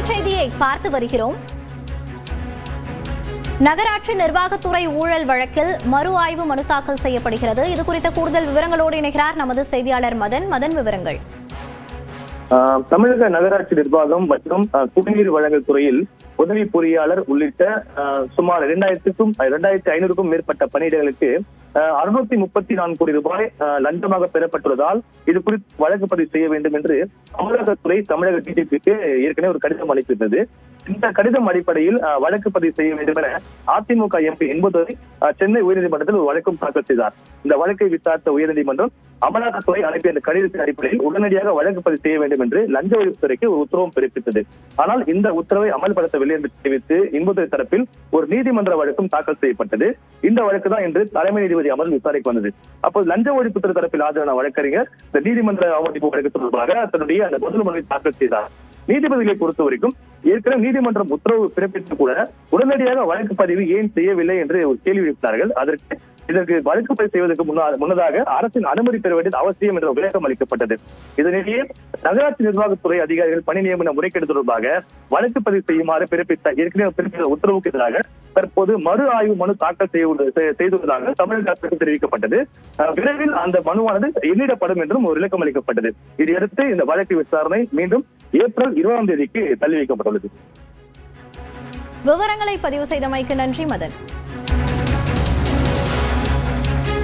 செய்தியை பார்த்து வருகிறோம். நகராட்சி நிர்வாகத்துறை ஊழல் வழக்கில் மறு ஆய்வு மனு தாக்கல் செய்யப்படுகிறது. இது குறித்த கூடுதல் விவரங்களோடு இணைகிறார் நமது செய்தியாளர் மதன். மதன், விவரங்கள். தமிழக நகராட்சி நிர்வாகம் மற்றும் குடிநீர் வழங்கல் துறையில் உதவி பொறியாளர் உள்ளிட்ட சுமார் 2500க்கும் மேற்பட்ட பணியிடங்களுக்கு 634 கோடி ரூபாய் லஞ்சமாக பெறப்பட்டுள்ளதால் இது குறித்து வழக்கு பதிவு செய்ய வேண்டும் என்று அமலாக்கத்துறை தமிழக டிஜிபிக்கு ஏற்கனவே ஒரு கடிதம் அளித்திருந்தது. இந்த கடிதம் அடிப்படையில் வழக்கு பதிவு செய்ய வேண்டும் என அதிமுக எம்பி என்பதை சென்னை உயர்நீதிமன்றத்தில் ஒரு வழக்கும் தாக்கல் செய்தார். இந்த வழக்கை விசாரித்த உயர்நீதிமன்றம் அமலாக்கத்துறை அனுப்பிய அந்த கடிதத்தின் அடிப்படையில் உடனடியாக வழக்கு பதிவு செய்ய வேண்டும் என்று லஞ்ச ஒழிப்புத்துறைக்கு ஒரு உத்தரவும் பிறப்பித்தது. ஆனால் இந்த உத்தரவை அமல்படுத்தவில்லை என்று தெரிவித்து இன்பதுரை தரப்பில் ஒரு நீதிமன்ற வழக்கும் தாக்கல் செய்யப்பட்டது. இந்த வழக்கு தான் இன்று தலைமை நீதிபதி அமர்வு விசாரிக்க வந்தது. அப்போது லஞ்ச ஒழிப்புத்துறை தரப்பில் ஆஜரான வழக்கறிஞர் இந்த நீதிமன்ற அவமதிப்பு வழக்கு தொடர்பாக தன்னுடைய அந்த பதில் மனுவை தாக்கல் செய்தார். நீதிபதிகளை பொறுத்த வரைக்கும் ஏற்கனவே நீதிமன்றம் உத்தரவு பிறப்பித்து கூட உடனடியாக வழக்கு பதிவு ஏன் செய்யவில்லை என்று ஒரு கேள்வி எழுப்பினார்கள். இதற்கு வழக்கு பதிவு செய்வதற்கு முன்னதாக அரசின் அனுமதி பெற வேண்டியது அவசியம் என்ற விளக்கம் அளிக்கப்பட்டது. இதனிடையே நகராட்சி நிர்வாகத்துறை அதிகாரிகள் பணி நியமன முறைகேடு தொடர்பாக வழக்கு பதிவு செய்யுமாறு ஏற்கனவே பிறப்பித்த உத்தரவுக்கு எதிராக தற்போது மறு ஆய்வு மனு தாக்கல் செய்துள்ளதாக தமிழக அரசுக்கு தெரிவிக்கப்பட்டது. விரைவில் அந்த மனுவானது எண்ணிடப்படும் என்றும் ஒரு விளக்கம் அளிக்கப்பட்டது. இதையடுத்து இந்த வழக்கு விசாரணை மீண்டும் ஏப்ரல் 20ஆம் தேதிக்கு தள்ளி வைக்கப்பட்டுள்ளது. விவரங்களை பதிவு செய்தமைக்கு நன்றி மதன்.